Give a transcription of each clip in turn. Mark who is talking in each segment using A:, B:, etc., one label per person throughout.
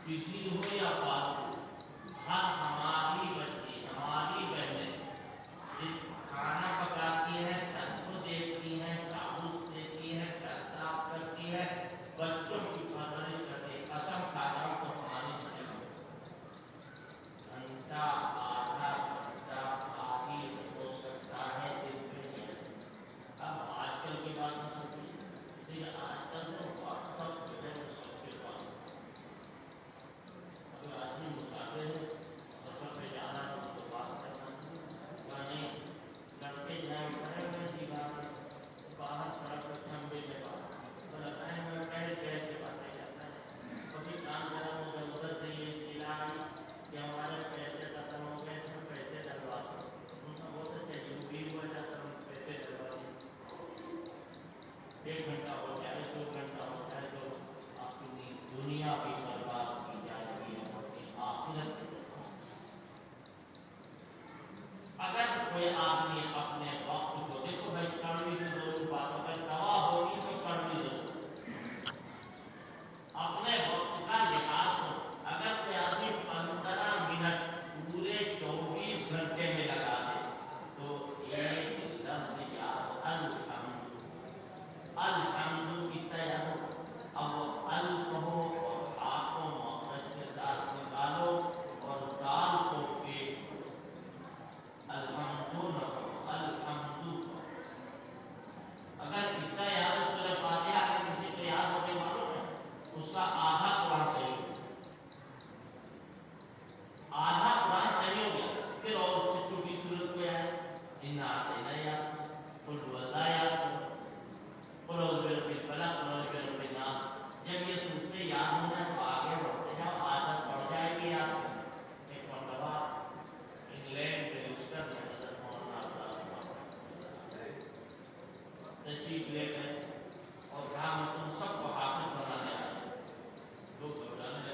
A: کسی ہو یا پالتو، ہر ہماری بچی ہماری بہنیں کھانا پکاتی ہے، گھر کو دیکھتی ہے، چاوس دیتی ہے، گھر صاف کرتی ہے، بچوں کی پرورش کرتی ہے، قسم کھا رہا ہوں تو ہماری سے گھنٹہ آدھا گھنٹہ آدھی ہو سکتا ہے دن میں۔ اب آج کل کی بات نہ سوچیے، لیکن آج کل تو واٹس ایپ جو ہے وہ سب کے پاس ہے۔ اگر آدمی مسافر ہے، سفر پہ جانا ہے، اس کو بات کرنا یا نہیں، لڑکے جائیں کھڑے ہوئے دیوار باہر سڑک پر کھمبے میں بات تو لگتا ہے میں پہلے پیر کے باتیں کرتا ہے، کبھی کام کرا مجھے ادھر سے یہ چیلا آئی کہ ہمارے پیسے ختم ہو گئے تھے، پیسے ڈلوا دو، ان کا بہت اچھا جو بھی ہوا جاتا ہم پیسے ڈلوا دیں، 1 گھنٹہ ہو جائے 2 گھنٹہ ہو جائے تو اپنی دنیا بھی برباد کی جائے گی اور اپنی آخرت بھی برباد۔ اگر کوئی آدمی اپنے وقت کو دیکھو بھائی، کڑوی تو ضرور بات ہو، اگر دوا ہوگی تو کڑوی ضرور، اپنے وقت کا لحاظ کرو۔ اگر کوئی آدمی 15 منٹ پورے 24 گھنٹے میں لگا دے تو ایک لفظ یاد، الحمد، الحمد کتنا یاد ہو، اب وہ الف ہو اور آپ کو مخرج کے ساتھ نکالو اور دال کو پیش کرو، الحمد نہ ہو، الحمد۔ اگر اتنا یاد ہو سورہ فاتحہ، اگر کسی کو یاد ہو کے معلوم ہے اس کا آدھا قرآن صحیح ہو، آدھا قرآن صحیح ہو گیا۔ پھر اور اس سے چھوٹی صورت کوئی آئے، انا اعطیناک یاد ہو، قل هو اللہ یاد ہو، قل اعوذ برب الفلق، قل اعوذ برب الناس۔ جب یہ صورتیں یاد ہو جائیں تو آگے بڑھتے جاؤ، عادت بڑھ جائے گی یاد کرنے۔ ایک مرتبہ انگلینڈ کے لیسٹر میں حضرت مولانا تشریف لے گئے اور کہا میں تم سب کو حافظ بنانے آیا ہوں۔ لوگ گھبرانے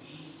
A: 20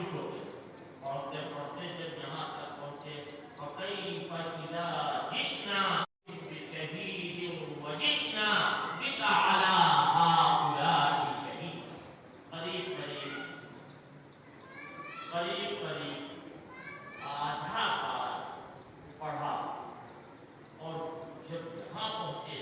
A: خوش ہو گئے. پڑھتے پڑھتے جب یہاں تک پہنچے فَكَيْفَ إِذَا جِئْنَا بِشَهِيدٍ وَجِئْنَا بِكَ عَلَى هَؤُلَاءِ شَهِيدًا. قریب قریب آدھا پار پڑھا اور جب یہاں پہنچے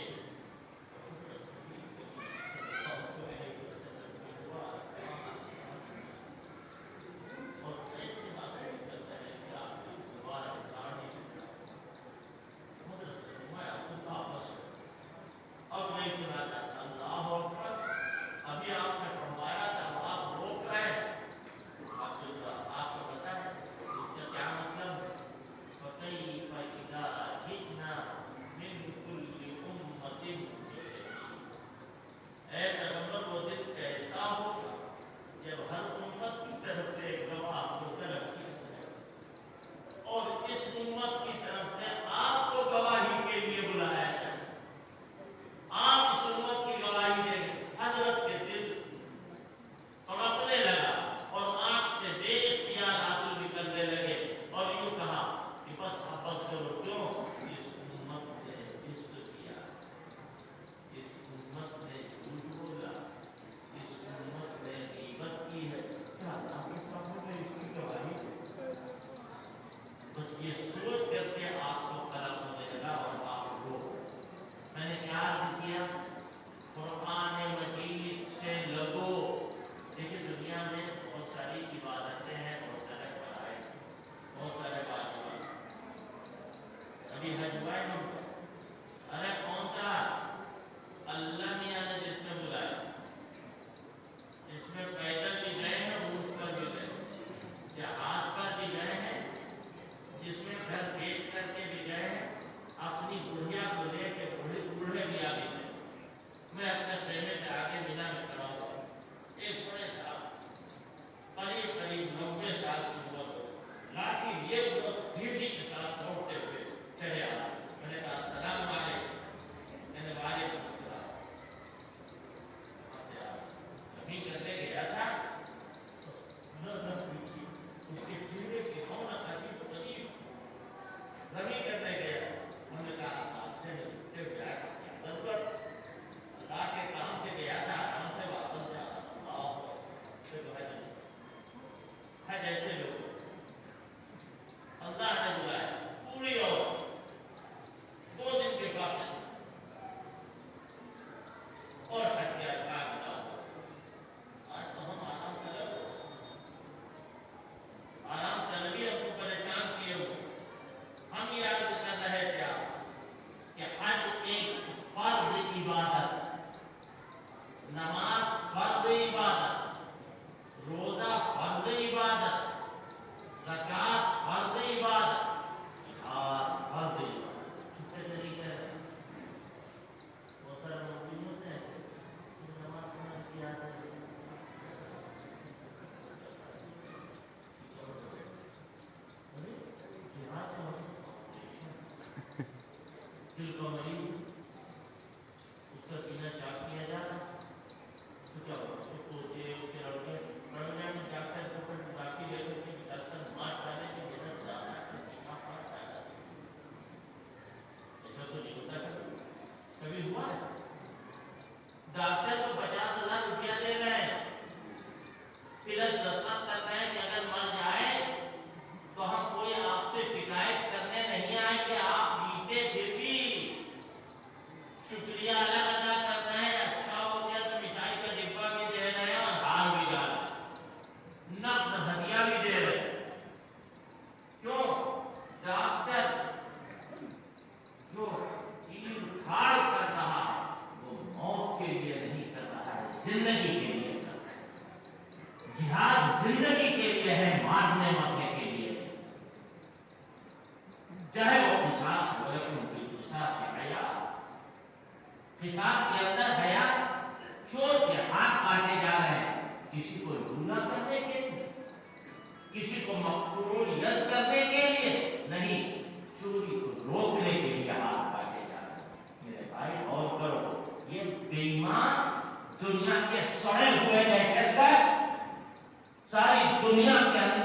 B: دنیا کے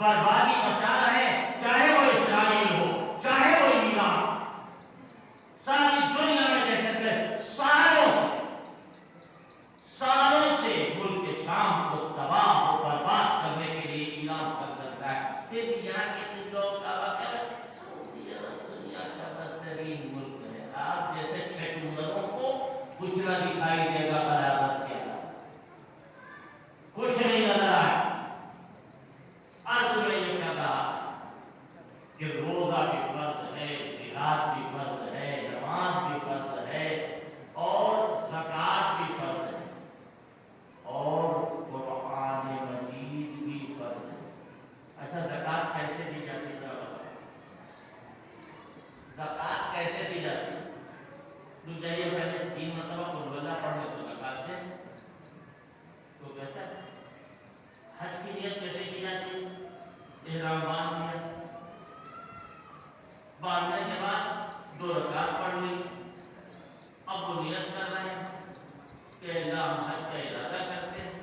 A: بربادی مچا رہے ہیں، چاہے وہ اسرائیل ہو، چاہے وہ ایران، ساری دنیا میں دہشت گرد سالوں سے ملک شام کو تباہ و برباد کرنے کے لیے ایران سرگرم ہے۔ پھر بھی یہاں کے کچھ لوگ دعویٰ کریں سعودی عرب دنیا کا بہترین ملک ہے، آپ جیسے سیکولروں کو کچھ نہ دکھائی دے گا برابر کیا، کچھ نہیں نظر آئے۔ میں یہ کہہ رہا کہ روزہ بھی فرض ہے، جہاد بھی فرض ہے، نماز بھی فرض ہے، اور زکوٰۃ بھی فرض ہے، اور قرآن مجید بھی فرض ہے۔ اچھا زکوٰۃ کیسے دی جاتی ہے؟ زکوٰۃ کیسے دی جاتی ہے؟ تو جائیے پہلے 3 مرتبہ قل اللہ پڑھنے تو زکوٰۃ دیں، تو کہتا ہے حج کی نیت کیسے کی جاتی ہے؟ احرام باندھنے کے بعد 2 رکعت پڑھ لی، اب وہ نیت کر رہے ہیں کہ اللہ ہم حج کا ارادہ کرتے ہیں،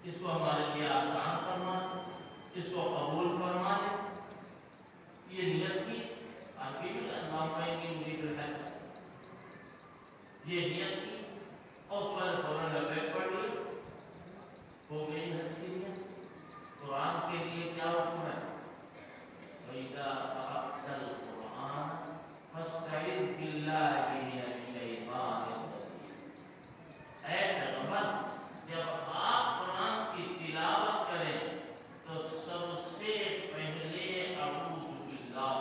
A: اس کو ہمارے لیے آسان فرما دے، اس کو قبول فرما دے۔ یہ نیت کی آپ کی اللہ کی مجھے ہے، یہ نیت کی اور اس پر فوراً لبیک پڑھ لی، ہو گئی حج کی نیت۔ قرآن کے لیے کیا حکم ہے؟ وَإِذَا قَرَأْتَ الْقُرْآنَ فَاسْتَعِذْ بِاللَّهِ مِنَ الشَّيْطَانِ الرَّجِيمِ۔ اے پیغمبر، جب آپ قرآن کی تلاوت کریں تو سب سے پہلے اعوذ باللہ۔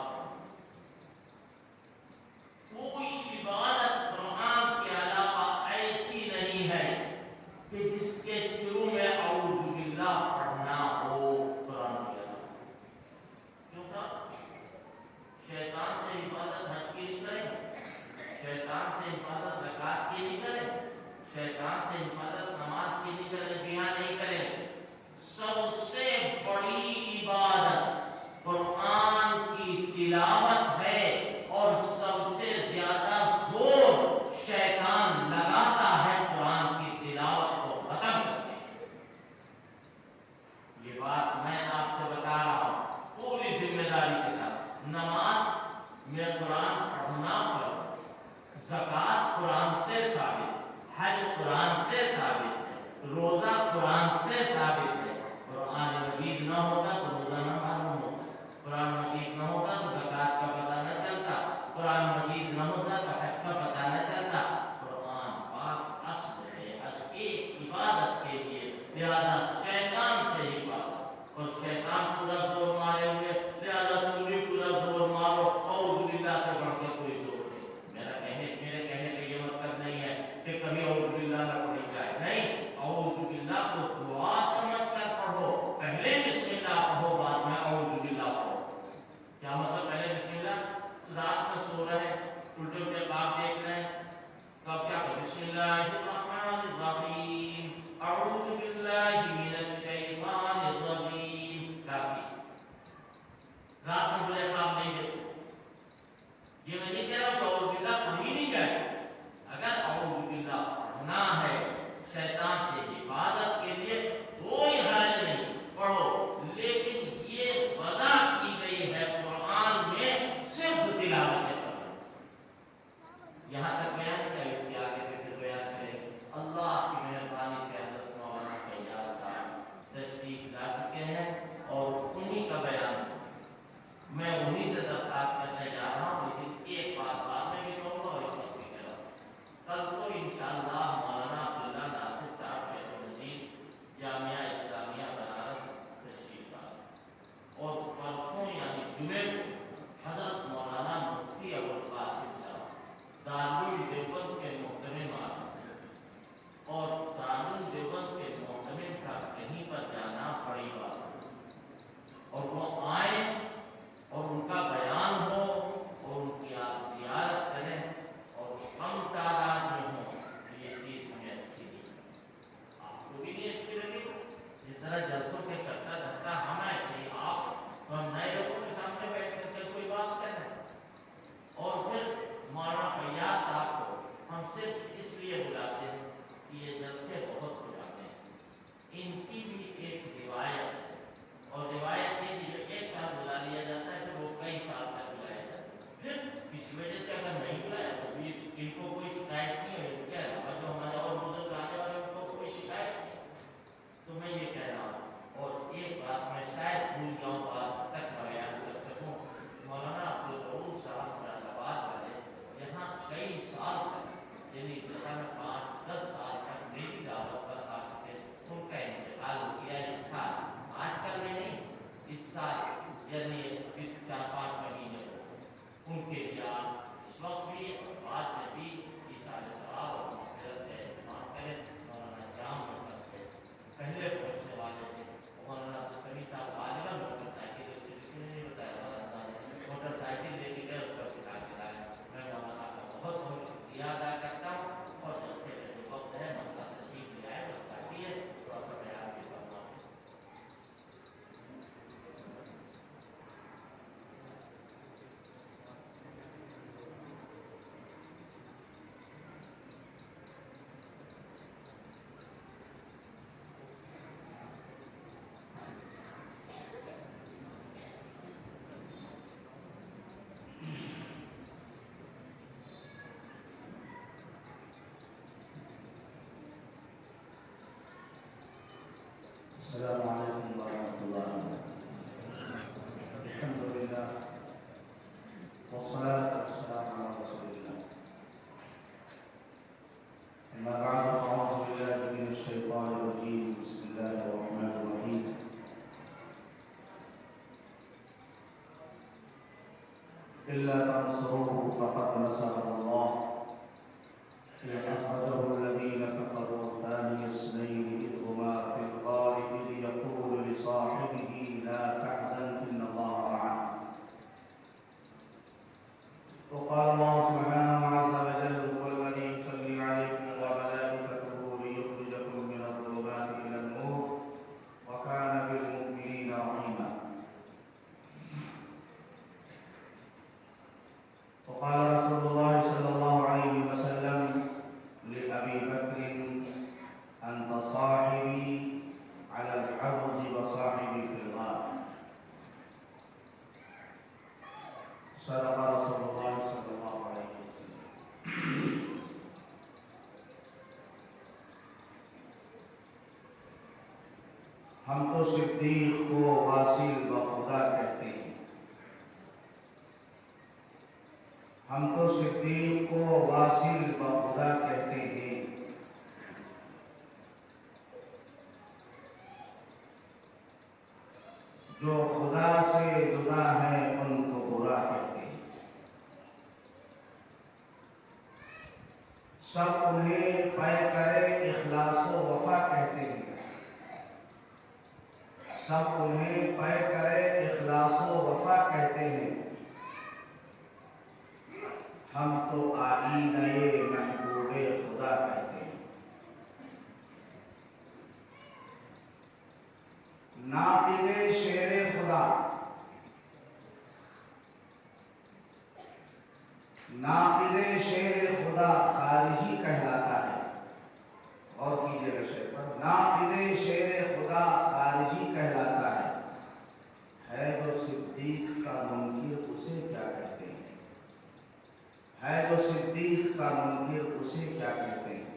A: کوئی عبادت قرآن کے علاوہ ایسی نہیں ہے کہ جس کے شروع میں اعوذ باللہ پڑھنا ہو قرآن کے علاوہ۔ کیوں کہ شیطان سے حفاظت حج کی نہیں کریں، شیطان سے حفاظت زکوٰۃ کی نہیں کریں، شیطان سے حفاظت نماز کی نہیں کریں، بیاہ نہیں کریں۔ سب سے بڑی عبادت قرآن کی تلاوت ہے، اور سب سے زیادہ زور شیطان لگاتا ہے قرآن کی تلاوت کو ختم کرنے۔ یہ بات میں آپ سے بتا رہا ہوں پوری ذمہ داری کے ساتھ۔ نماز میں قرآن پڑھنا فرض، زکوٰۃ قرآن سے ثابت، حج قرآن سے ثابت ہے، روزہ قرآن سے ثابت ہے۔ قرآن مجید نہ ہوتا تو روزہ نہ معلوم ہوتا، قرآن مجید نہ ہوتا تو زکوٰۃ کا پتہ نہ چلتا، قرآن مجید نہ ہوتا تو حج کا پتہ نہ چلتا۔ قرآن پاک اصل ہے ہر ایک عبادت کے لیے، لہذا شیطان سے حفاظت، اور شیطان پورا زور مارے ہوئے، لہذا تم بھی پورا زور مارو، اعوذ باللہ سے بڑھ کے کوئی زور نہیں۔ میرے کہنے کا یہ مطلب نہیں ہے کہ کبھی اعوذ باللہ نہ پڑھی جائے، نہیں، اعوذ باللہ کو دعا سمجھ کر پڑھو، پہلے بسم اللہ پڑھو،
B: إلا تنصروه فقد نصره الله إذ أخرجه الذين كفروا ثاني اثنين إذ هما في الغار إذ يقول لصاحبه لا تحزن إن الله معنا. وقال الله سبحانه عز وجل هو الذي يصلي عليكم وملائكته ليخرجكم من الظلمات إلى النور وكان بالمؤمنين رحيما. وقال رسول الله صلى الله عليه وسلم لأبي بكر أنت صاحبي على الحوض وصاحبي في الغار. صدق رسول الله صلى الله عليه وسلم. ہم تو صدیق کو واصل بخدا کہتے ہیں. ہم تو صدیق کو واصل بخدا کہتے ہیں. جو خدا سے جدا ہے ان کو برا کہتے ہیں. سب انہیں پے کرے اخلاص و وفا کہتے ہیں. سب انہیں پے کرے اخلاص و وفا کہتے ہیں. ہم تو آئینہ محبوب خدا کہتے ہیں. ناطق شیر خدا، ناطق شیر خدا خارجی کہلاتا ہے. اور کیجیے گا شیر پر، ناطق شیر خدا خارجی کہلاتا ہے. ہے جو صدیق کا منکر اسے کیا کہتے ہیں؟ ہے جو صدیق کا منکر اسے کیا کہتے ہیں؟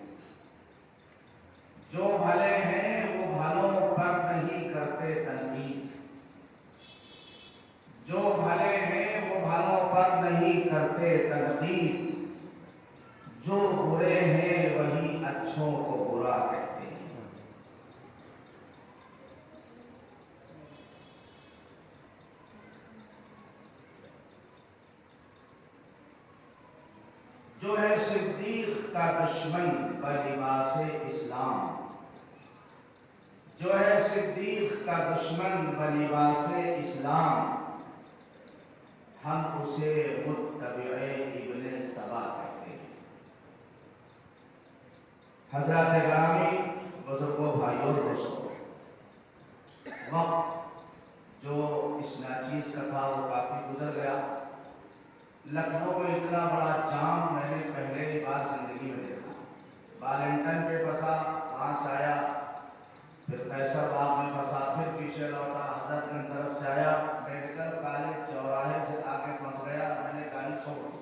B: جو بھلے ہیں وہ بھلوں پر نہیں کرتے تنقید. جو بھلے ہیں وہ بھلوں پر نہیں کرتے تنقید. جو برے ہیں وہی اچھوں کو برا کہتے ہیں. جو ہے صدیق کا دشمن بلباس اسلام، جو ہے صدیق کا دشمن بلباس اسلام، ہم اسے متبع ابن سبا کہتے ہیں. حضرات گرامی، بزرگوں، بھائیوں، دوستوں، وقت جو اس ناچیز کا تھا وہ کافی گزر گیا. لکھنؤ میں اتنا بڑا جام میں نے پہلے بار زندگی میں دیکھا. بالنٹن پہ پھنسا، وہاں سے آیا، پھر قیصر باغ میں پھنسا، پھر پیچھے لوٹا، حضرت کی طرف سے آیا، میڈیکل کالج چوراہے سے آگے پھنس گیا. میں نے گاڑی چھوڑ دی.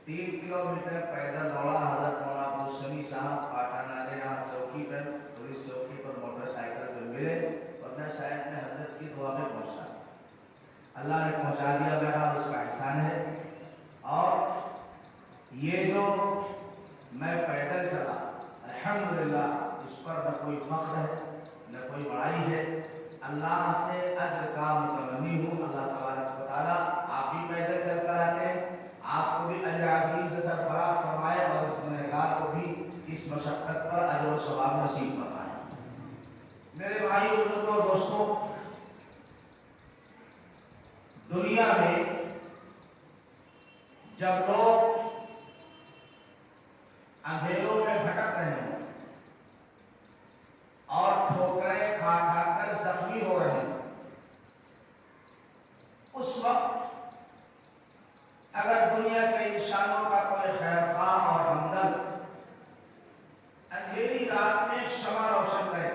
B: 3 کلومیٹر پیدل دوڑا. حضرت مولانا عبدالسمیع صاحب پاٹھانارے یہاں چوکی پر، پولیس چوکی پر موٹر سائیکل سے ملے، ورنہ شاید میں حضرت کی دعا میں پہنچا. اللہ نے پہنچا دیا، میرا اس کا احسان ہے. اور یہ جو میں پیدل چلا، الحمدللہ اس پر نہ کوئی فخر ہے نہ کوئی بڑائی ہے. اللہ سے اجر کا متمنی ہوں. اللہ تبارک و تعالیٰ آپ بھی پیدل چل کر آتے ہیں، آپ کو بھی اجر عظیم سے سرفراز فرمائے اور اس گنہگار کو بھی اس مشقت پر اجر و ثواب نصیب فرمائے. میرے بھائی، بزرگوں، دوستوں، دنیا میں جب لوگ اندھیروں میں بھٹک رہے ہیں اور ٹھوکریں کھا کھا کر زخمی ہو رہے ہیں، اس وقت اگر دنیا کے انسانوں کا کوئی خیر خواہ اور ہمدرد اندھیری رات میں شمع روشن کرے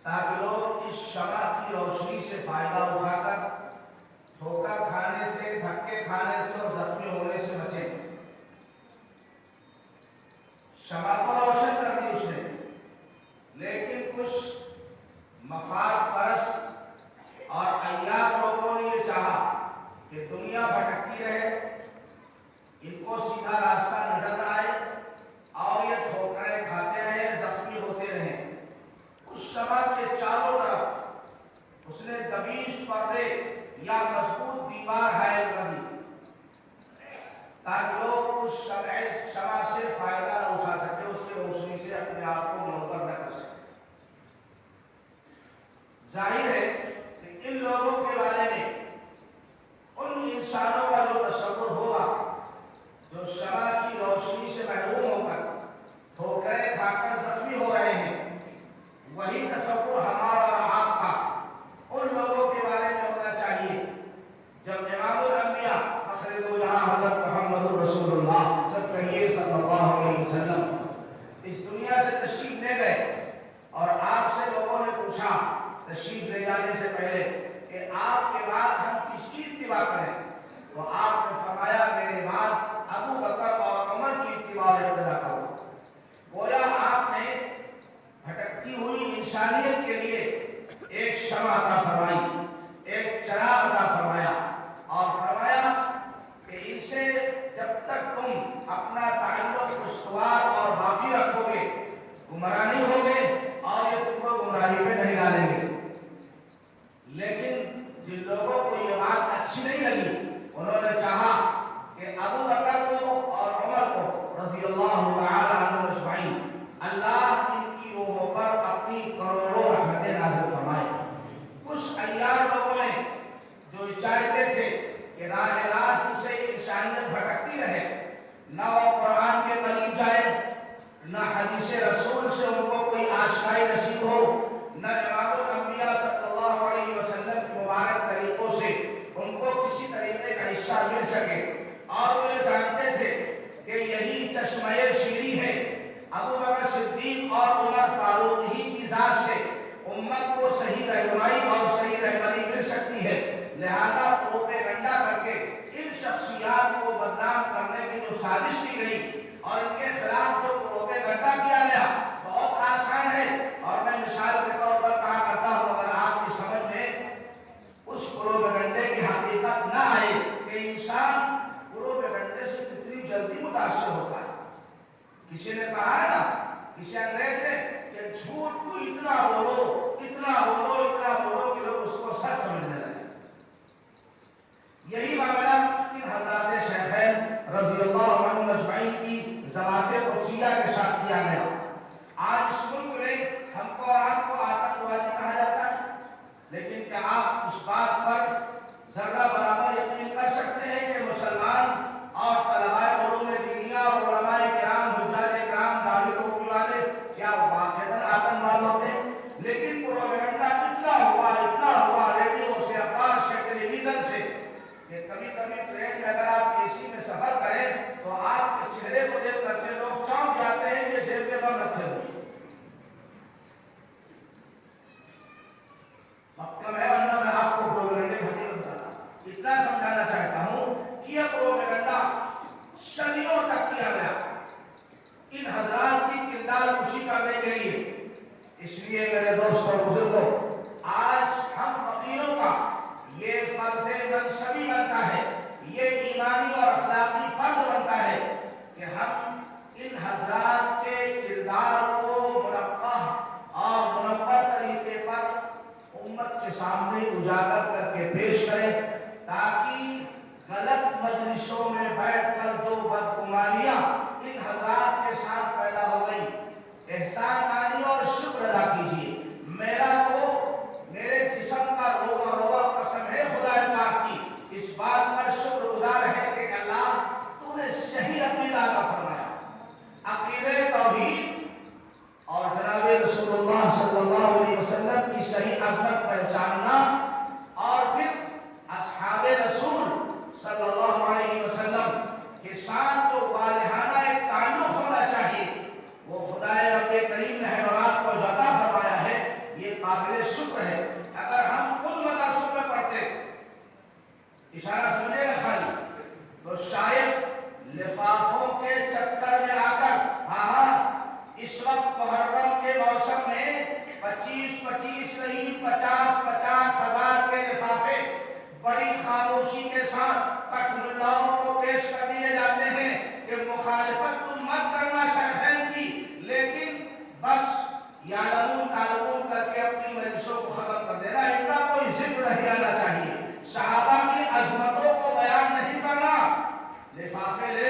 B: تاکہ لوگ اس شمع کی روشنی سے فائدہ اٹھا کر ٹھوکر کھانے سے، دھکے کھانے سے اور زخمی ہونے سے بچیں. شمع کو روشن کر دی اس نے، لیکن کچھ مفاد پرست اور عیار لوگوں نے یہ چاہا کہ دنیا بھٹکتی رہے، ان کو سیدھا راستہ نظر نہ آئے اور یہ ٹھوکریں کھاتے رہے، زخمی ہوتے رہے. اس شمع کے چاروں طرف اس نے دبیش پردے یا مضبوط دیوار حائل کر دی تاکہ لوگ اس شمع سے فائدہ نہ اٹھا سکے، اس کی روشنی سے اپنے آپ کو منور نہ کر سکے۔ ظاہر ہے کہ ان لوگوں کے بارے میں ان انسانوں کا جو تصور ہوگا جو شمع کی روشنی سے محروم ہو کر ٹھوکریں کھا کر زخمی ہو رہے ہیں، وہی تصور ہمارا اور آپ کا ان لوگوں کے بارے میں ہونا چاہیے جب امام الانبیاء فخر دو جہاں حضرت محمد رسول اللہ سب کہیے صلی اللہ علیہ وسلم اس دنیا سے تشریف لے گئے اور آپ سے لوگوں نے پوچھا تشریف لے جانے سے پہلے کہ آپ کے بعد ہم کس کی اتباع کریں، تو آپ نے فرمایا میرے بعد ابو بکر اور عمر کی اتباع اور اقتداء کرو۔ گویا آپ نے بھٹکتی ہوئی انسانیت کے لیے ایک شمع عطا فرمائی، ایک چراغ عطا فرمایا اور فرمایا کہ ان سے جب تک تم اپنا تعلق استوار اور باقی رکھو گے گمراہ نہیں ہوگے اور یہ تم کو گمراہی پہ نہیں ڈالیں گے۔ لیکن جن لوگوں کو یہ بات اچھی نہیں لگی انہوں نے چاہا کہ ابو بکر کو اور عمر کو رضی اللہ تعالی عنہ اجمعین اللہ ان کی روحوں پر اپنی کروڑوں رحمتیں نازل فرمائے۔ کچھ عیار لوگوں نے جو چاہتے تھے کہ راہ راست سے انسانیت بھٹکتی رہے، نہ وہ قرآن کے قریب جائے، نہ حدیث رسول سے ان کو کوئی آشنائی نصیب ہو، نہ امام الانبیاء صلی اللہ علیہ وسلم کی مبارک طریقوں سے ان کو کسی طریقے کا حصہ مل سکے، اور وہ یہ جانتے تھے کہ یہی چشمہ شیری ہے ابو بکر صدیق اور عمر فاروق ہی کی ذات سے امت کو صحیح رہنمائی اور صحیح رہبری مل سکتی ہے، لہذا پروپیگنڈا کر کے ان شخصیات کو بدنام کرنے کی جو سازش کی گئی اور ان کے خلاف جو پروپیگنڈا کیا گیا بہت آسان ہے، اور میں مثال کے طور پر کہا کرتا ہوں اگر آپ کی سمجھ میں اس پروپیگنڈے کی حقیقت نہ آئے کہ انسان پروپیگنڈے سے کتنی جلدی متاثر ہوتا ہے۔ کسی نے کہا ہے نا، کسی انگریز نے کہ جھوٹ کو اتنا بولو اتنا بولو اتنا بولو کہ لوگ اس کو سچ سمجھنے لگے۔ یہی معاملہ ان حضرات شیخین رضی اللہ عنہ اجمعین کی ذوات قدسیہ کے ساتھ کیا گیا۔ آج اس ملک میں ہم کو اور آپ کو آتنکوادی کہا جاتا ہے، لیکن کیا آپ اس بات پر ذرہ برابر یقین کر سکتے ہیں کہ مسلمان اور طلباء علوم دینیہ اور علماء کرام حجاج کرام داڑھی ٹوپی والے کیا واقعتاً آتنکواد ہوتے ہیں؟ لیکن پروپیگنڈا اتنا ہوا ریڈیو سے، اخبار سے، ٹیلی ویژن سے کہ کبھی کبھی ٹرین میں اگر آپ اے سی میں سفر کریں تو آپ کے چہرے کو دیکھ کر کے لوگ چونک جاتے ہیں کہ جیب کے بم رکھے ہوئے۔ مطلب ہے ورنہ میں آپ کو پروپیگنڈے کی حقیقت بتاتا ہوں، اتنا سمجھانا چاہتا ہوں کہ یہ پروپیگنڈا صدیوں تک کیا گیا ان حضرات کی کردار کشی کرنے کے لیے۔ اس لیے میرے دوست اور بزرگوں، آج ہم فقیروں کا یہ فرض منصبی بنتا ہے، یہ ایمانی اور اخلاقی فرض بنتا ہے کہ ہم ان حضرات کے کردار کو منقح اور منور طریقے پر امت کے سامنے اجاگر کر کے پیش کریں، تاکہ غلط مجلسوں میں بیٹھ کر جو بدگمانیاں ان حضرات کے ساتھ پیدا ہو گئی، احسان مانی اور شکر ادا کیجیے۔ میرا تو میرے جسم کا روبہ روبہ قسم ہے خدا پاک کی، اس بات پر شکر گزار ہے کہ اللہ تو نے صحیح عقیدہ عطا فرمایا، عقیدہ توحید اور جناب رسول اللہ صلی اللہ علیہ وسلم کی صحیح عظمت پہچاننا، اور پھر اصحاب رسول صلی اللہ علیہ وسلم کے ساتھ جو والہانہ ایک تعلق ہونا چاہیے وہ خدا رب کریم نے حیوانات کو عطا فرمایا ہے، یہ قابل شکر ہے۔ اگر ہم خود مدرسوں میں پڑھتے، اشارہ سمجھے گا خالی، تو شاید لفافوں کے چکر میں آ کر اس وقت محرم کے موسم میں 25 نہیں 50 ہزار کے لفافے بڑی خاموشی کے ساتھ پٹھ ملاؤں کو پیش کر دیے جاتے ہیں کہ مخالفت تم مت کرنا شیخین کی، لیکن بس یعلمون تعلمون کر کے اپنی مجلسوں کو ختم کر دینا، ان کا کوئی ذکر نہیں آنا چاہیے، صحابہ کی عظمتوں کو بیان نہیں کرنا، لفافے لے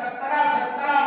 B: 17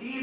B: 3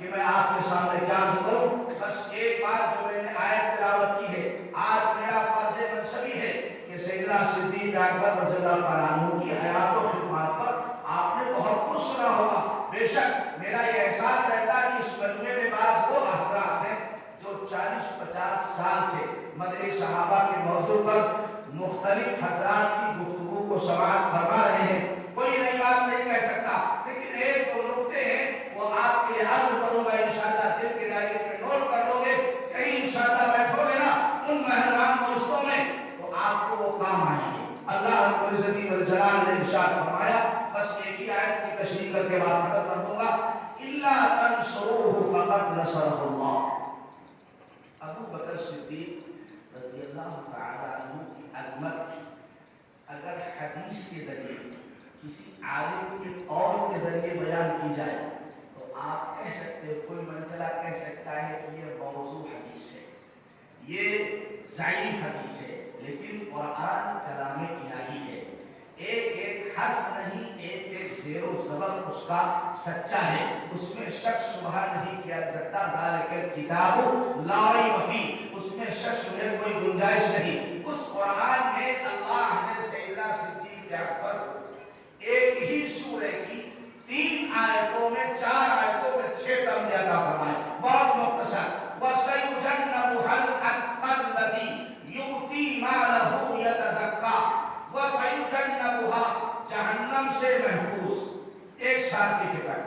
B: کہ میں آپ کے سامنے کیا عرض کروں، بس ایک بات جو میں نے آیت تلاوت کی ہے، آج میرا فرض منصبی ہے کہ سیدنا صدیق اکبر رضی اللہ تعالیٰ عنہ کی حیات و خدمات پر آپ نے بہت کچھ سنا ہوگا۔ بے شک میرا یہ احساس رہتا ہے کہ اس مجمع میں بعض وہ حضرات ہیں جو 40-50 سال سے مدح صحابہ کے موضوع پر مختلف حضرات کی گفتگو کو سماعت فرما رہے ہیں، کوئی نئی بات نہیں کہہ سکتا، لیکن ایک دو نکتے ہیں وہ آپ کے لیے عرض کروں گا، انشاءاللہ دل کے ڈائری پہ نوٹ کر لو گے، کہیں انشاءاللہ بیٹھو گے نا ان مہربان دوستوں میں تو آپ کو وہ کام آئیں گے۔ اللہ رب العزت والجلال نے ارشاد فرمایا، بس ایک ہی آیت کی تشریح کر کے بات ختم کر دوں گا، الا تنصروه فقد نصره اللہ۔ ابو بکر صدیق رضی اللہ تعالی عنہ کی عظمت اگر حدیث کے ذریعے کسی عالم کے قول کے ذریعے بیان کی جائے تو آپ کہہ سکتے ہو، کوئی منزلہ کہہ سکتا ہے کہ یہ موضوع حدیث ہے، یہ ضعیف حدیث ہے، لیکن قرآن کلام الہی ہے، ایک ایک حرف نہیں، ایک ایک زیر و زبر اس کا سچا ہے، اس میں شک شبہ نہیں کیا جاتا، ذالک الکتاب لا ریب فیہ، اس میں شک شبہ کوئی گنجائش نہیں۔ اس قرآن میں اللہ نے سیدنا صدیق اکبر ایک ہی سورہ کی 3 آیتوں میں 4 آیتوں میں 6 تمبے عطا فرمائے، بہت مختصر، وَسَيُجَنَّبُهَا الْأَتْقَى الَّذِي يُؤْتِي مَالَهُ يَتَزَكَّىٰ وَسَيُجَنَّبُهَا، جہنم سے محفوظ۔ ایک ساتھ کی فکر،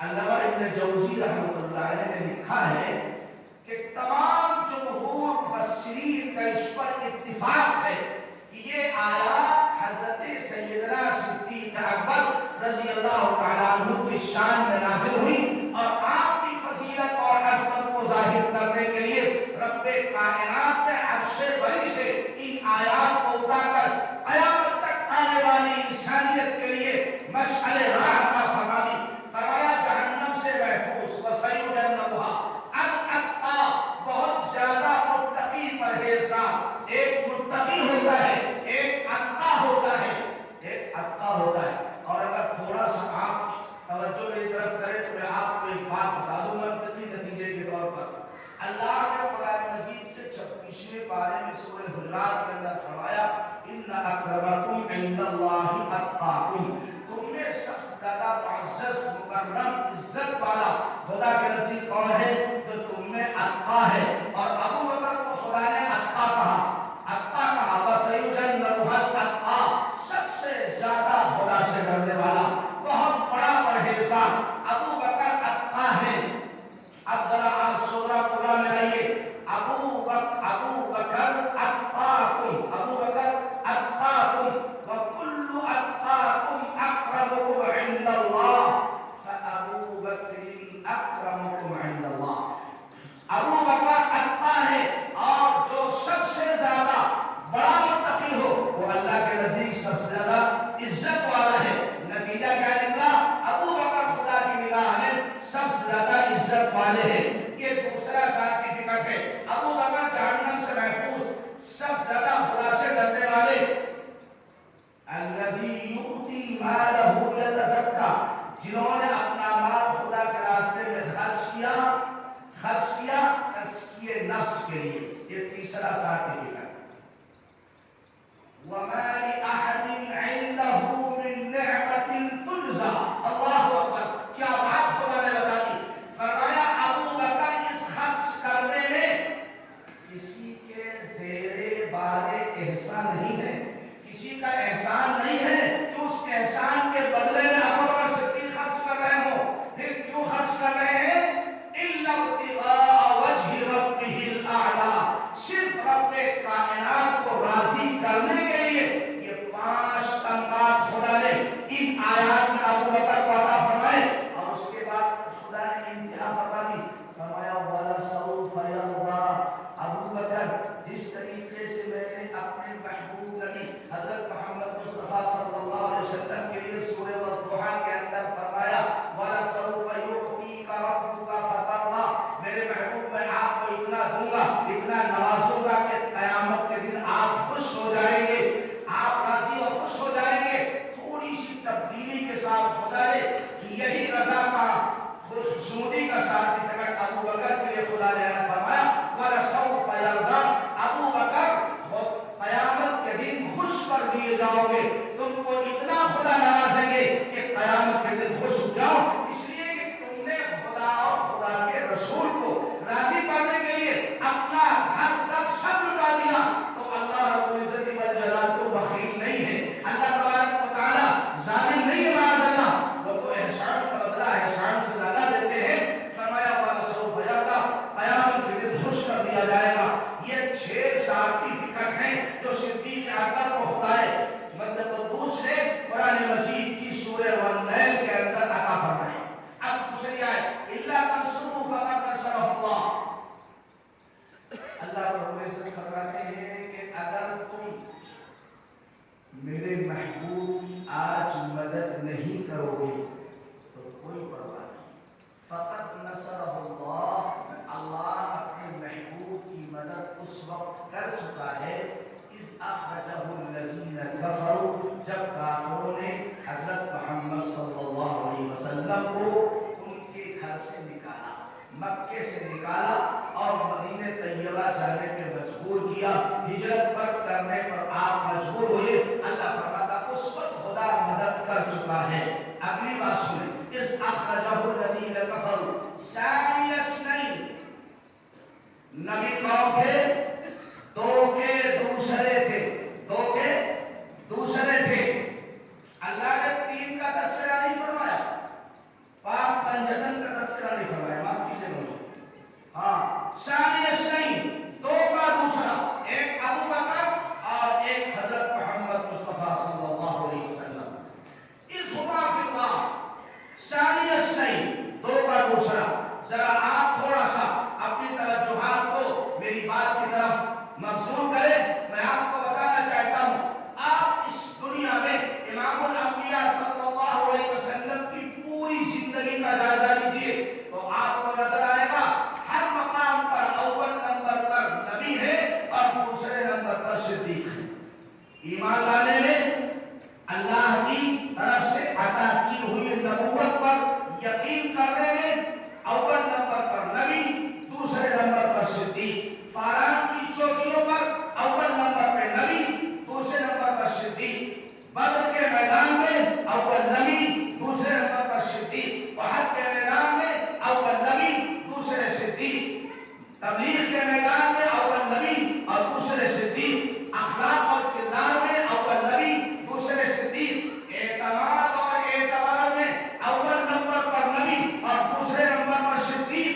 B: علامہ ابن جوزی رحمۃ اللہ علیہ نے لکھا ہے کہ تمام جمہور مفسرین کا اس پر اتفاق ہے کہ یہ آیات حضرت سیدنا صدیق اکبر رضی اللہ تعالیٰ عنہ کی شان میں نازل ہوئی اور آپ کی فضیلت اور عظمت کو ظاہر کرنے کے لیے رب کائنات نے عرش بری سے ان آیات کو اٹھا کر قیامت تک آنے والی انسانیت کے لیے مشعل راہ کا فرما دی، فرمایا جہنم سے محفوظ، وَسَيُجَنَّبُهَا الْأَتْقَىٰ، بہت زیادہ متقی پرہیزگار، ایک متقی ہوتا ہے، ایک اتقیٰ ہوتا ہے، ایک اتقیٰ ہوتا ہے۔ اور اگر تھوڑا سا آپ توجہ میری طرف کریں تو میں آپ کو ایک بات بتا دوں منطقی نتیجے کے طور پر، اللہ نے قرآن مجید کے 26ویں پارے میں سورہ حجرات کے اندر فرمایا ان اکرمکم عند اللہ اتقاکم، تم میں سب سے زیادہ معزز مکرم عزت والا خدا کے نزدیک کون ہے؟ جو تم میں اتقا ہے۔ اور ابو بکر کو خدا نے اتقا کہا، اتقا کہا، وَسَيُجَنَّبُهَا الْأَتْقَىٰ، سب سے زیادہ خدا سے ڈرنے والا، بہت بڑا پرہیزگار ابو بکر اتقا ہے۔ اب ذرا آپ سورہ پورا میں آئیے، ابو بکر اتقاکم، ابو بکر اتقاکم، وَكُلُّ أَتْقَاكُمْ أَقْرَبُكُمْ عِنْدَ اللَّهِ فَأَبُو بَكْرٍ أَكْرَمُكُمْ عِنْدَ اللَّهِ، ابو بکر اتقا ہے اور جو سب سے زیادہ بڑا متقی ہو وہ اللہ کے نزدیک سب سے زیادہ عزت والا ہے۔ نتیجہ کیا نکلا؟ ابو بکر خدا کی نگاہ میں سب سے زیادہ عزت والے ہیں۔ یہ دوسرا سرٹیفکیٹ ہے، ابو بکر جہنم سے محفوظ، سب سے زیادہ خدا سے ڈرنے والے۔ الذی یؤتی مالہ یتزکیٰ، جنہوں نے اپنا مال خدا کے راستے میں خرچ کیا تزکیہ نفس کے لیے، یہ تیسرا سرٹیفکیٹ۔ وَمَا لِأَحَدٍ عِندَهُ مِن نِعْمَةٍ تُجْزَىٰ، اللہ اکبر، کیا بات خدا نے بتا دی، فرمایا ابو بکر اس خرچ کرنے میں کسی کے زیر بار احسان نہیں ہے، کسی کا احسان نہیں ہے کہ اس کے احسان کے بدلے میں ابو بکر صدیق خرچ کر رہے ہوں۔ پھر کیوں خرچ کر رہے ہیں؟ إِلَّا ابْتِغَاءَ وَجْهِ رَبِّهِ الْأَعْلَىٰ، صرف رب کائنات کو راضی کرنے کے لیے یہ 5 تمغات خدا نے ان آیات میں ابو بکر کو عطا فرمائے۔ اور اس کے بعد خدا نے انتہا فرما دی، فرمایا وَلَسَوْفَ يَرْضَىٰ، ابو بکر جس طریقے سے میں نے اپنے محبوب نبی حضرت محمد مصطفیٰ صلی اللہ علیہ وسلم کے لیے سورہ والضحیٰ کے اندر فرمایا وَلَسَوْفَ يُعْطِيكَ رَبُّكَ فَتَرْضَىٰ، میرے محبوب میں آپ کو اتنا دوں گا، اتنا نوازوں گا کہ قیامت کے دن آپ خوش ہو جائیں گے، آپ راضی اور خوش ہو جائیں گے۔ تھوڑی سی تبدیلی کے ساتھ خدا نے یہی رضا کا خوشنودی کر دیا جائے گا۔ یہ 6 سرٹیفکیٹ ہیں جو صدیق اکبر کو خدا قدوس نے قرآن مجید کی سورہ اللیل کے اندر عطا فرمائے۔ اب دوسری آیت الا تنصروا فقد نصرہ اللہ، اللہ رب العزت فرماتے ہیں کہ اگر تم میرے محبوب کی آج مدد نہیں کرو گے تو کوئی پرواہ نہیں، فقط نصرہ اللہ، اللہ اپنے محبوب کی مدد اس وقت کر چکا ہے اذ اخرجہ الذین کفروا، جب کافروں نے حضرت محمد صلی اللہ علیہ وسلم کو ان کے گھر سے نکالا، مکے سے نکالا اور مدینہ طیبہ جانے پہ مجبور کیا، ہجرت پر کرنے پر آپ مجبور ہوئے۔ اللہ فرماتا اس وقت خدا مدد کر چکا ہے۔ اگلی بات سنیں، اس اخرجہ الذین کفروا ثانی اثنین، نبی کون تھے؟ دو کے دوسرے تھے، دو کے دوسرے تھے۔ اللہ نے 3 کا تذکرہ نہیں فرمایا، پاک پنجتن کا تذکرہ نہیں فرمایا، معاف کیجیے مجھے۔ ہاں ثانی اثنین، 2 کا دوسرا، ایک ابو بکر اور ایک حضرت محمد مصطفیٰ صلی اللہ علیہ وسلم۔ اذ ہما فی اللہ ثانی اثنین، 2 کا دوسرا۔ ذرا آپ تھوڑا سا اپنی توجہات کو میری بات کی طرف مبذول کریں۔ میں آپ کو بتانا چاہتا ہوں، آپ اس دنیا میں امام الانبیاء صلی اللہ علیہ وسلم کی پوری زندگی کا جائزہ لیجئے تو آپ کو نظر آئے گا ہر مقام پر اول نمبر پر نبی ہے اور دوسرے نمبر پر صدیق ہے۔ ایمان لانے میں اللہ کی طرف سے عطا کی ہوئی نبوت پر یقین کرنے میں اول نمبر پر نبی، دوسرے نمبر پر صدیق۔ فاران کی چوکیوں پر اول نمبر پہ نبی، دوسرے نمبر پر صدیق۔ بدر کے میدان میں اول نبی، دوسرے نمبر پر صدیق۔ احد کے میدان میں اول نبی، دوسرے صدیق۔ تبلیغ کے میدان میں اول نبی اور دوسرے صدیق۔ اخلاق اور کردار میں اول نبی، دوسرے صدیق۔ اعتماد اور اعتبار میں اول نمبر پر نبی اور دوسرے نمبر پر صدیق۔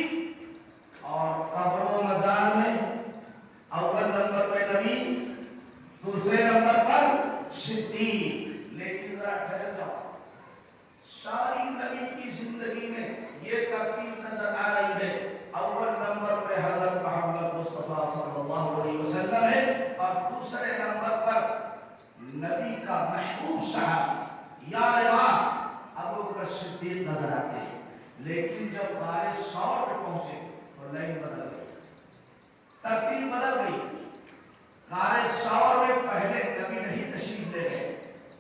B: اور قبر و مزار میں اول نمبر پہ نبی، دوسرے نمبر پر صدیق۔ لیکن ذرا ٹھہر جاؤ، ساری نبی کی زندگی میں یہ ترتیب نظر آ رہی ہے، اول نمبر پہ حضرت محمد مصطفیٰ صلی اللہ علیہ وسلم ہے اور دوسرے نمبر پر نبی کا محبوب صاحب یا امام ابو بکر صدیق نظر آتے ہیں۔ لیکن جب غار ثور پہ پہنچے تو لائن بدل گئی، ترتیب بدل گئی۔ غار ثور میں پہلے نبی نہیں تشریف لے گئے،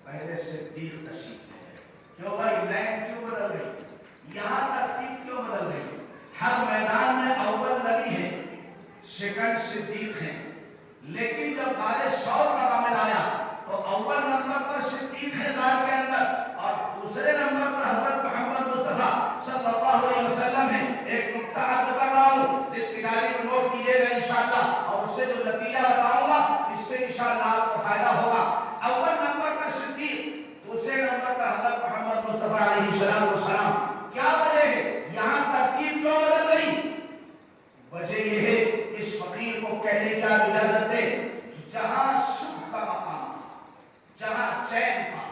B: پہلے صدیق تشریف لے گئے۔ کیوں بھائی لائن کیوں بدل گئی؟ یہاں ترتیب کیوں بدل گئی؟ ہر میدان میں اول نبی ہے، سیکنڈ صدیق ہے، لیکن جب غار ثور کا معاملہ آیا تو اول نمبر پر صدیق ہے غار کے اندر اور دوسرے نمبر پر حضرت محمد مصطفیٰ صلی اللہ علیہ وسلم ہے۔ ایک نکتہ عرض کر رہا ہوں، دلتگاری میں نوٹ کیجیے گا انشاءاللہ، اور اس سے جو نتیجہ بتاؤں گا اس سے انشاءاللہ آپ کو فائدہ ہوگا۔ اول نمبر پر صدیق، دوسرے نمبر پر حضرت محمد مصطفیٰ علیہ السلام۔ کیا وجہ ہے؟ یہاں ترتیب کیوں بدل گئی؟ وجہ یہ ہے اس فقیر کو کہنے کا اجازت ہے کہ جہاں سکھ کا مقام تھا، جہاں چین تھا،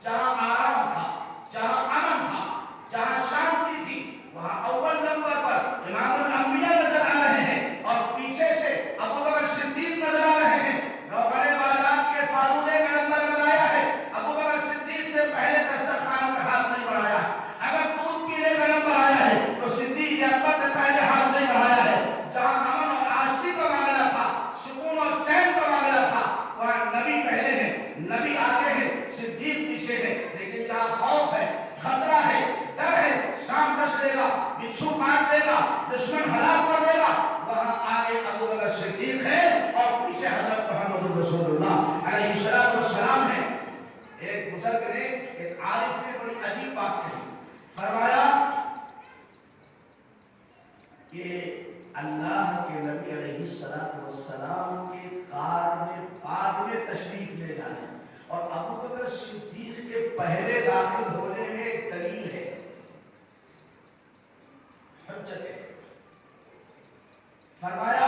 B: جہاں آرام تھا، جہاں امن تھا، جہاں شانتی تھی، وہاں اول نمبر پر امام الانبیاء نظر آ رہے ہیں اور پیچھے سے ابو بکر صدیق نظر آ رہے ہیں۔ روغن بازار کے فالودے کا نمبر بنایا ہے، ابو بکر صدیق نے پہلے دسترخوان پہ ہاتھ نہیں بڑھایا۔ اگر دودھ پینے کا نمبر آیا ہے تو صدیق اکبر نے پہلے ہاتھ نہیں بڑھایا ہے۔ جہاں امن اور آشتی کا معاملہ تھا، سکون اور چین کا معاملہ تھا، وہاں نبی پہلے ہیں، نبی آگے ہیں، صدیق پیچھے ہے۔ لیکن جہاں خوف ہے، خطرہ ہے، ڈر ہے، سانپ ڈس لے گا، بچھو کاٹ دے گا، دشمن ہلاک کر دے گا، وہاں آگے ابو بکر صدیق ہے اور پیچھے حضرت محمد رسول اللہ علیہ السلام ہے۔ ایک بزرگ نے، ایک عارف نے بڑی عجیب بات کہی، فرمایا کہ اللہ کے نبی علیہ السلام کے کار میں بعد میں تشریف لے جانے اور ابو بکر صدیق کے پہلے داخل ہونے میں ایک دلیل ہے، حجت ہے۔ فرمایا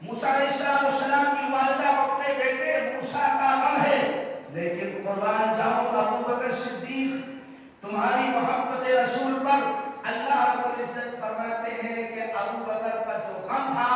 B: موسیٰ علیہ السلام کی والدہ اپنے بیٹے موسیٰ کا غم ہے، لیکن قربان جاؤ ابو بکر صدیق تمہاری محبت رسول پر اللہ رب العزت فرماتے ہیں کہ ابو بکر کا جو غم تھا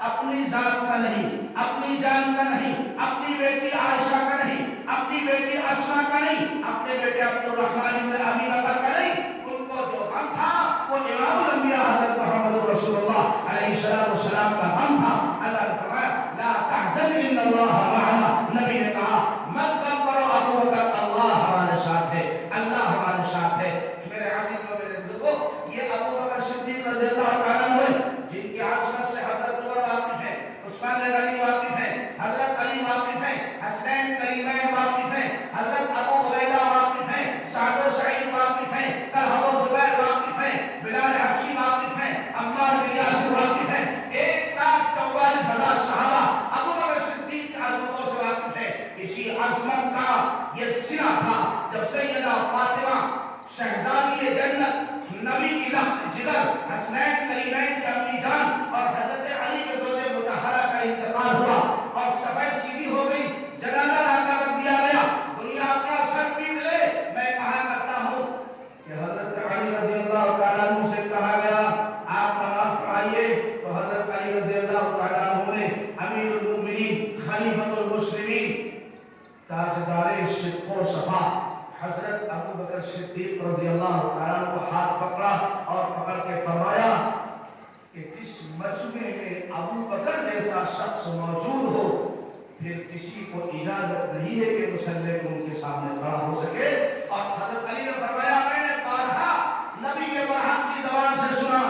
B: اپنی ذات کا نہیں، اپنی جان کا نہیں، اپنی بیٹی عائشہ کا نہیں، اپنی بیٹی اسماء کا نہیں، اپنے بیٹے عبد الرحمن بن ابی بکر کا نہیں، ان کو جو غم تھا وہ امام الانبیاء حضرت محمد رسول اللہ علیہ السلام کا غم تھا۔ اللہ نے فرمایا لا تحزن ان اللہ معنا، نبی نے کہا مت غم کرو ابو بکر، اللہ ہمارے ساتھ ہے، اللہ ہمارے ساتھ ہے۔ میرے عزیز و میرے بزرگوں، یہ ابو بکر صدیق رضی اللہ تعالیٰ عنہ جن کی عظمت سے حضرت عمر واقف ہیں، عثمان غنی واقف ہیں، حضرت علی واقف ہیں، حسنین کریمین واقف ہیں، حضرت ابو عبیدہ واقف ہیں، سعد و سعید واقف ہیں، طلحہ و زبیر واقف ہیں، بلال حبشی واقف ہیں، عمار بن یاسر واقف ہیں، 1,44,000 صحابہ ابو بکر صدیق کی عظمتوں سے واقف ہیں۔ اسی عظمت کا یہ سلہ تھا جب سیدہ فاطمہ شہزادی جنت، نبی کی لحظ جگر، حسنین کریمین کی امی جان اور حضرت علی کے زوج مطہرہ کا انتقال ہوا اور صفحہ سیدھی ہو گئی، جنازہ لا کر رکھ دیا گیا، دنیا اپنا سر پیٹ لے، میں کہا کرتا ہوں کہ حضرت علی رضی اللہ تعالیٰ عنہ سے کہا گیا آپ نماز پڑھائیے، تو حضرت علی رضی اللہ تعالیٰ عنہ نے امیر المؤمنین، خلیفۃ المسلمین، تاجدار صدق و صفا حضرت ابو بکر صدیق رضی اللہ تعالیٰ عنہ کو ہاتھ پکڑا اور پکڑ کے فرمایا کہ جس مجمع میں ابو بکر جیسا شخص موجود ہو پھر کسی کو اجازت نہیں ہے کہ مصلی کو ان کے سامنے کھڑا ہو سکے۔ اور حضرت علی نے فرمایا میں نے بارہا نبی کے برحق کی زبان سے سنا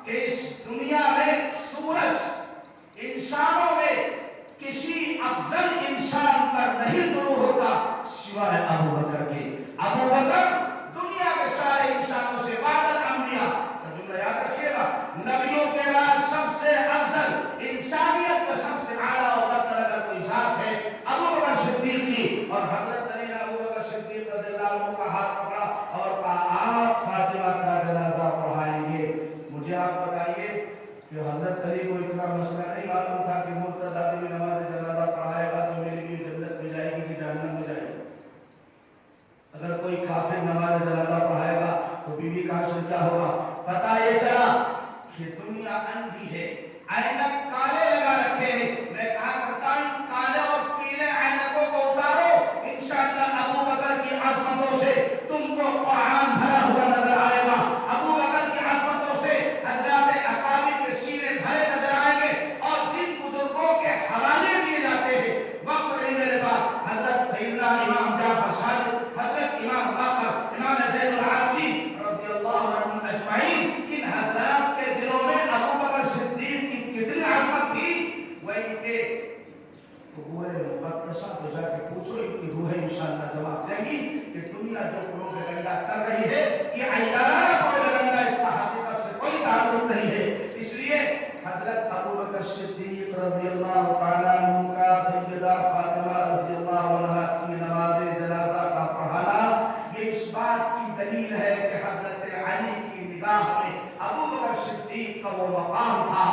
B: کہ اس دنیا میں سورج انسانوں میں کسی افضل انسان پر نہیں طلوع ہوتا سوائے ابو بکر کے۔ ابو بکر دنیا کے سارے انسانوں سے بعد الانبیاء، جملہ یاد رکھیے گا، نبیوں کے بعد سب سے افضل، انسانیت کا سب سے اعلیٰ اور برتر اگر کوئی ذات ہے ابو بکر صدیق کی۔ اور حضرت علی نے ابو بکر صدیق رضی اللہ عنہ کا ہاتھ پکڑا اور کہا آپ فاطمہ کا جنازہ پڑھائیں گے۔ مجھے آپ بتائیے کہ حضرت علی کو اتنا مسئلہ نہیں معلوم تھا کہ مرتد آدمی نماز جنازہ پڑھائے گا تو میری بھی جنت میں جائے گی کہ جہنم میں جائے گی؟ اگر کوئی کافر نماز جنازہ پڑھائے گا تو بیوی کا حشر کیا ہوگا؟ پتہ یہ چلا کہ دنیا اندھی ہے، اینک کالے لگا رکھے ہیں، میں کہا کرتا ہوں کالے اور پیلے اینکوں کو اتارو، انشاءاللہ ابو بکر کی عظمتوں سے تم کو قرآن بھرا ہوا نظر آئے گا، ابو بکر کی عظمتوں سے حضرات اکابر کے سینے بھرے نظر آئیں گے۔ اور جن بزرگوں کے حوالے دیے جاتے ہیں وقت نہیں میرے پاس، حضرت سیدنا امام جعفر صادق، حضرت امام باقر، امام زین العابدین رضی اللہ عنہم اجمعین، ان حضرات کے دلوں میں ابو بکر صدیق کی کتنی عظمت تھی، وہ ان کے روح مقدسہ کو جا کے پوچھو، ان کی روح انشاءاللہ جواب دیں گی کہ دنیا جو پروپیگنڈا کر رہی ہے یہ عیارانہ پروپیگنڈا، اس کا حقیقت سے کوئی تعلق نہیں ہے۔ اس لیے حضرت ابو بکر صدیق رضی اللہ تعالیٰ عنہ کا سیدہ فاطمہ رضی اللہ عنہا کی نماز جنازہ کا پڑھانا یہ اس بات کی دلیل ہے کہ حضرت علی کی نگاہ میں ابو بکر صدیق کا وہ مقام تھا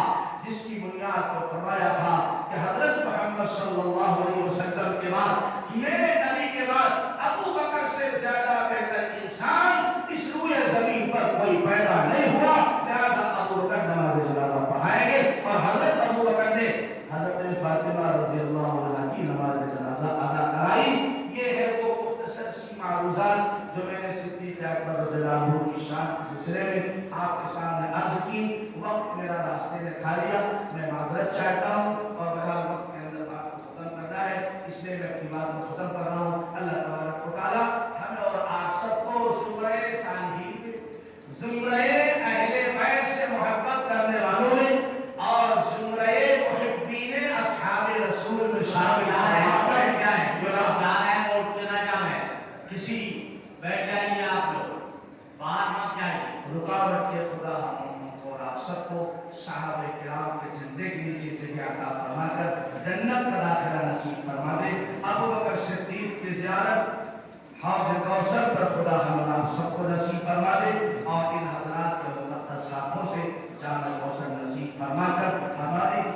B: جس کی بنیاد پر فرمایا تھا کہ حضرت محمد صلی اللہ علیہ وسلم کے بعد، میرے نبی کے بعد ابو بکر سے زیادہ بہتر انسان اس روئے زمین پر کوئی پیدا نہیں ہوا، لہذا ابو بکر نماز جنازہ پڑھائیں گے۔ اور حضرت ابو بکر نے حضرت فاطمہ رضی اللہ عنہ کی نماز جنازہ ادا کرائی۔ یہ ہے وہ مختصر سی معروضات جو میں نے صدیق اکبر رضی اللہ عنہ کی شان کے سلسلے میں آپ کے سامنے عرض کی۔ وقت میرا راستے نے کھا لیا، میں معذرت چاہتا ہوں اور بہرحال وقت کے اندر بات کو ختم کرنا ہے، اس لیے میں اپنی بات کو ختم کر رہا ہوں۔ اللہ تبارک و تعالیٰ ہمیں اور آپ سب کو زمرہ صالحین، زمرہ اہل بیت سے محبت کرنے والوں میں اور زمرہ محبین اصحاب رسول میں شامل کیا ہے جو آپ جا رہے ہیں اور اتنا جام ہے، کسی بیٹھ جائیے آپ لوگ، باہر مت جائیے، رکاوٹ کے خدا اور آپ سب کو صحابہ کرام کے جھنڈے کے نیچے جگہ عطا فرما کر جنت کا داخلہ نصیب فرما دے۔ ابو بکر صدیق کی زیارت حوض کوثر پر خدا ہم آپ سب کو نصیب فرما دے اور ان حضرات کے مقدس ہاتھوں سے جام کوثر نصیب فرما کر ہمارے